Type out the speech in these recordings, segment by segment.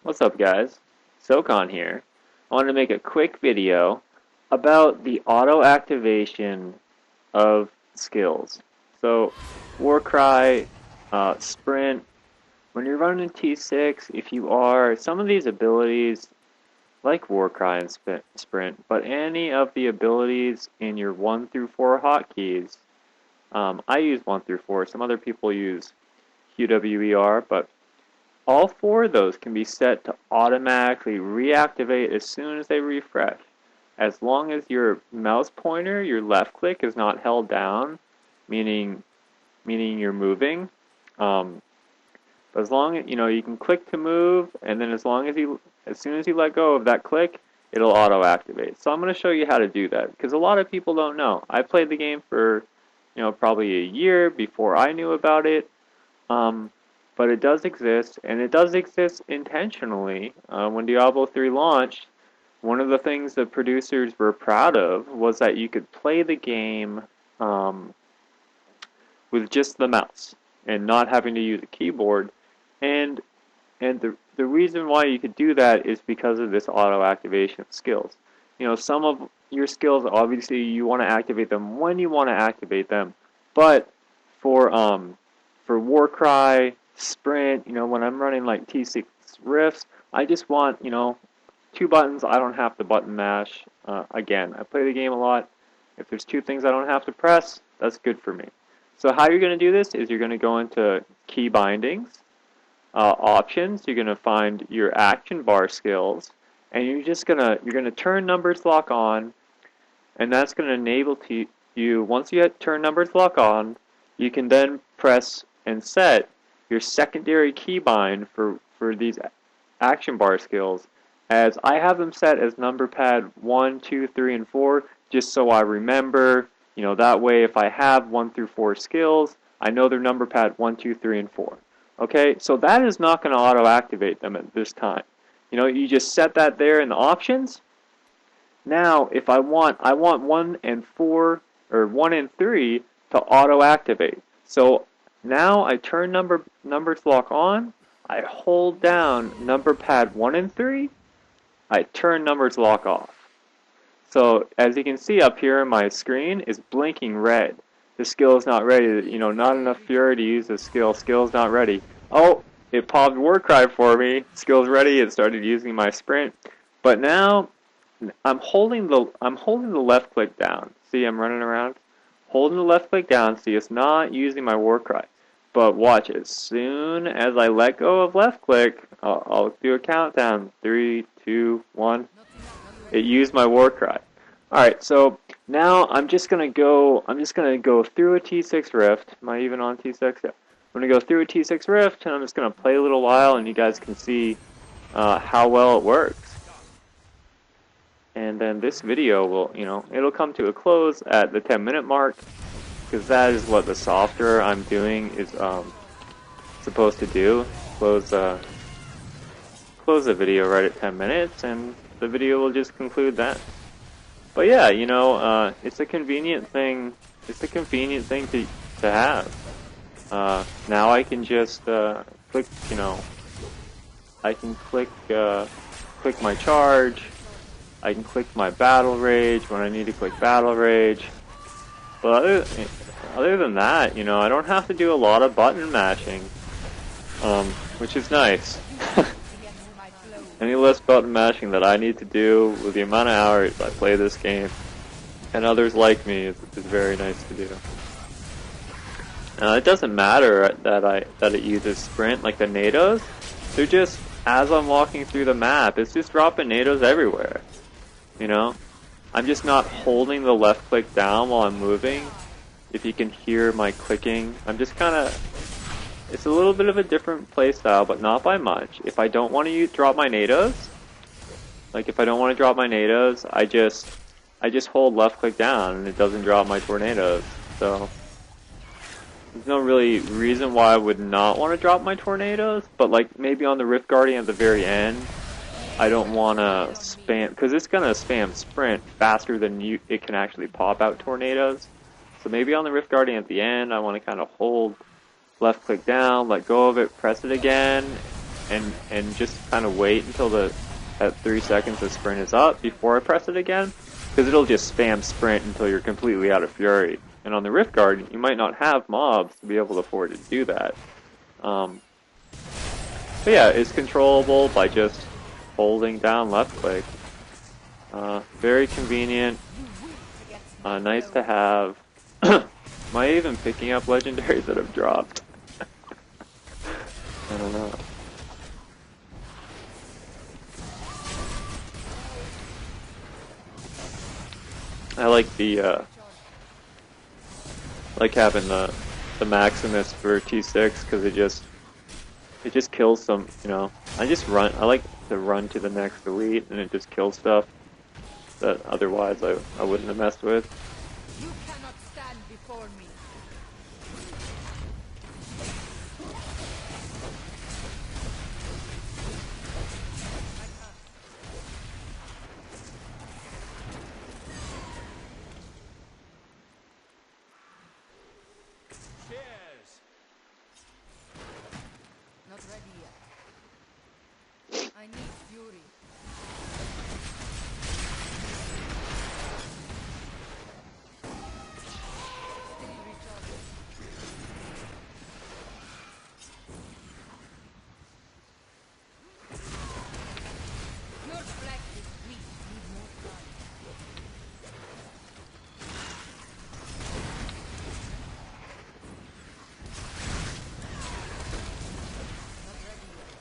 What's up, guys? SoCon here. I wanted to make a quick video about the auto activation of skills. So, Warcry, Sprint, when you're running T6, if you are, some of these abilities, like Warcry and Sprint, but any of the abilities in your 1 through 4 hotkeys, I use 1 through 4, some other people use QWER, but all four of those can be set to automatically reactivate as soon as they refresh. As long as your mouse pointer, your left click, is not held down, meaning you're moving. As long as you can click to move, and then as soon as you let go of that click, it'll auto activate. So I'm going to show you how to do that because a lot of people don't know. I played the game for probably a year before I knew about it. But it does exist, and it does exist intentionally. When Diablo III launched, one of the things the producers were proud of was that you could play the game with just the mouse and not having to use a keyboard. And the reason why you could do that is because of this auto activation of skills. Some of your skills, obviously, you want to activate them when you want to activate them, but for Warcry, Sprint, when I'm running like T6 Rifts, I just want, 2 buttons. I don't have to button mash. Again, I play the game a lot. If there's 2 things I don't have to press, that's good for me. So how you're going to do this is you're going to go into key bindings, options. You're going to find your action bar skills, and you're going to turn numbers lock on, and that's going to enable you. Once you turn numbers lock on, you can then press and set your secondary keybind for these action bar skills, as I have them set as number pad 1, 2, 3, and 4, just so I remember. That way if I have 1 through 4 skills, I know they're number pad 1, 2, 3, and 4. Okay, so that is not going to auto-activate them at this time. You just set that there in the options. Now, if I want 1 and 4, or 1 and 3 to auto-activate. So now I turn numbers lock on, I hold down number pad 1 and 3, I turn numbers lock off. So as you can see up here on my screen is blinking red. The skill is not ready. Not enough fury to use the skill. Skill's not ready. Oh, it popped Warcry for me. Skill's ready. It started using my sprint. But now I'm holding the left click down. See, I'm running around. Holding the left click down, see, it's not using my Warcry. But watch, as soon as I let go of left click, I'll do a countdown. 3, 2, 1. It used my Warcry. Alright, so now I'm just gonna go through a T6 Rift. Am I even on T6? Yeah. I'm gonna go through a T6 Rift, and I'm just gonna play a little while, and you guys can see how well it works. And then this video will, it'll come to a close at the 10-minute mark, because that is what the software I'm doing is supposed to do. Close the video right at 10 minutes, and the video will just conclude that. But yeah, it's a convenient thing. It's a convenient thing to have. Now I can just click. I can click my charge. I can click my battle rage when I need to click battle rage. But other than that, I don't have to do a lot of button mashing, which is nice. Any less button mashing that I need to do with the amount of hours I play this game, and others like me, is very nice to do. It doesn't matter that it uses sprint like the NATOs. They're just, as I'm walking through the map, it's just dropping NATOs everywhere. I'm just not holding the left click down while I'm moving. If you can hear my clicking, I'm just kind of. It's a little bit of a different playstyle, but not by much. If I don't want to drop my NATOs, I just hold left click down and it doesn't drop my tornadoes. So there's no really reason why I would not want to drop my tornadoes, but like maybe on the Rift Guardian at the very end, I don't want to spam, because it's going to spam sprint faster than it can actually pop out tornadoes. So maybe on the Rift Guardian at the end, I want to kind of hold left click down, let go of it, press it again, and just kind of wait until that 3 seconds of sprint is up before I press it again, because it'll just spam sprint until you're completely out of fury. And on the Rift Guard, you might not have mobs to be able to afford to do that. But yeah, it's controllable by just holding down left click. Very convenient. Nice to have. Am I even picking up legendaries that have dropped? I don't know. I like the like having the Maximus for T6 because it just kills some. I just run. I like to run to the next elite and it just kills stuff that otherwise I wouldn't have messed with. You cannot stand before me. Cheers. Not ready yet. I need fury. Still recharging. Your flex is weak. Need more time. Not ready yet.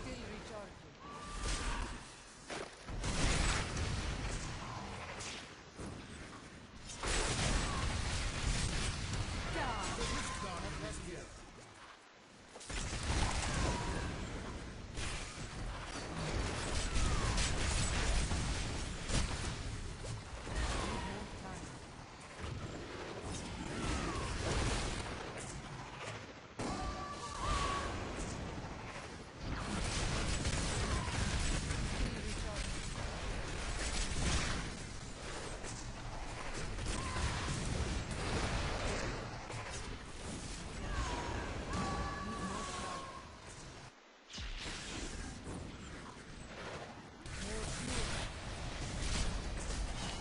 Still recharging.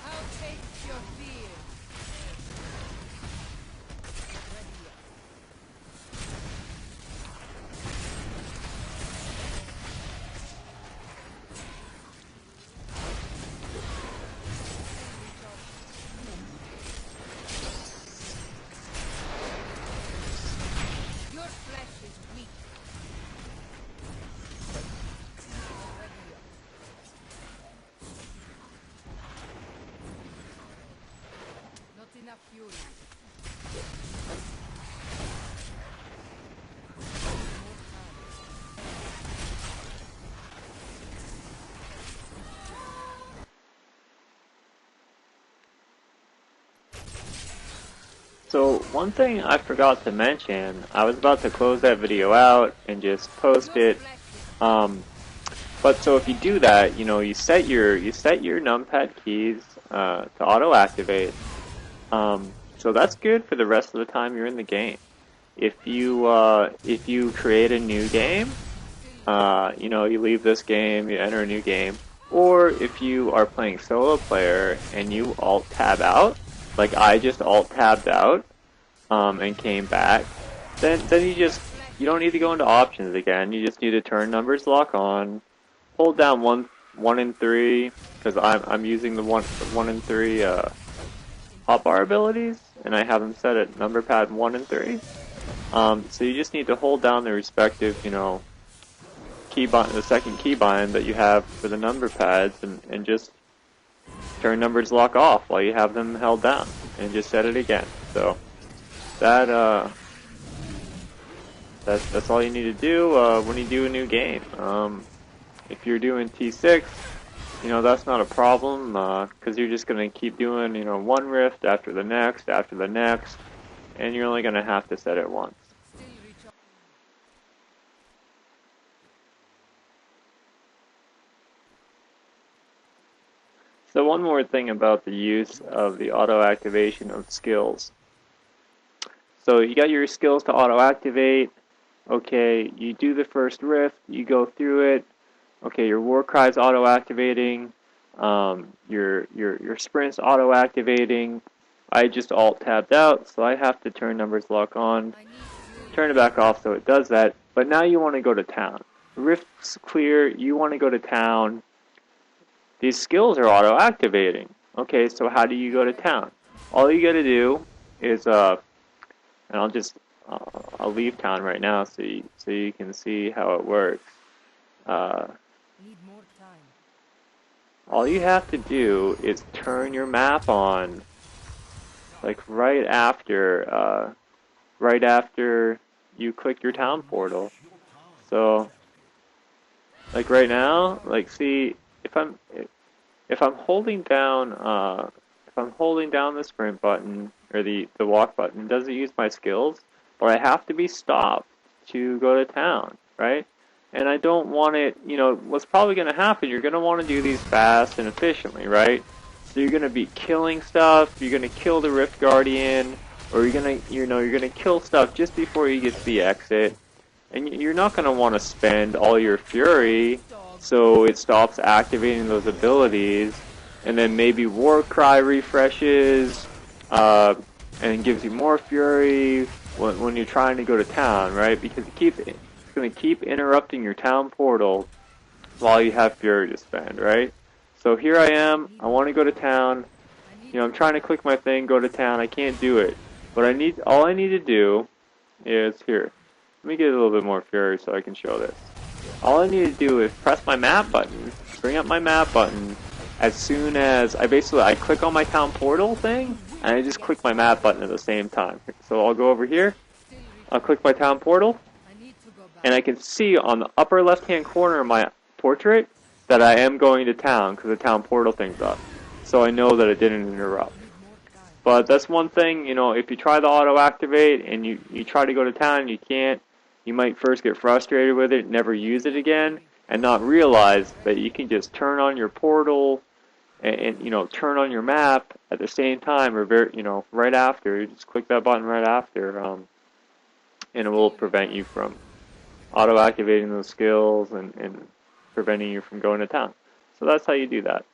I'll take your fear. Not ready yet. Your flesh is weak. Not ready yet. Not enough fury. More time. So one thing I forgot to mention, I was about to close that video out and just post Your it. flesh is But so if you do that, you set your numpad keys to auto activate. So that's good for the rest of the time you're in the game. If you create a new game, you leave this game, you enter a new game, or if you are playing solo player and you alt tab out, like I just alt tabbed out, and came back, then you don't need to go into options again. You just need to turn numbers lock on, hold down one and three, because I'm using the one and three hotbar abilities, and I have them set at number pad 1 and 3. So you just need to hold down the respective, keybind, the second keybind that you have for the number pads, and just turn numbers lock off while you have them held down, and just set it again. So that's all you need to do when you do a new game. If you're doing T6, that's not a problem, because you're just going to keep doing, one rift after the next, and you're only going to have to set it once. still recharging. So one more thing about the use of the auto activation of skills. So you got your skills to auto activate. Okay, you do the first rift, you go through it. Okay, your war cry's auto activating. Your sprint's auto activating. I just alt tabbed out, so I have to turn numbers lock on, I need turn it back off so it does that. But now you want to go to town. Rift's clear, you want to go to town. These skills are auto activating. Okay, so how do you go to town? All you gotta do is and I'll leave town right now so you can see how it works. Uh, need more time. all you have to do is turn your map on, like right after you click your town portal. So, like right now, like see if I'm holding down the sprint button or the walk button, does it use my skills? Or I have to be stopped to go to town, right? And I don't want it, what's probably going to happen, you're going to want to do these fast and efficiently, right? So you're going to be killing stuff, you're going to kill the Rift Guardian, or you're going to, you're going to kill stuff just before you get to the exit. And you're not going to want to spend all your fury so it stops activating those abilities, and then maybe Warcry refreshes and gives you more fury when you're trying to go to town, right? Because it's going to keep interrupting your town portal while you have fury to spend, right? So here I am. I want to go to town. I'm trying to click my thing, go to town. I can't do it. But all I need to do is here. Let me get a little bit more fury so I can show this. All I need to do is press my map button, bring up my map button, as soon as I click on my town portal thing, and I just click my map button at the same time. So I'll go over here, I'll click my town portal, I need to go back. and I can see on the upper left hand corner of my portrait that I am going to town because the town portal thing's up. So I know that it didn't interrupt. But that's one thing, if you try the auto activate and you try to go to town and you can't, you might first get frustrated with it, never use it again, and not realize that you can just turn on your portal and turn on your map at the same time or right after. You just click that button right after, and it will prevent you from auto activating those skills and preventing you from going to town. So that's how you do that.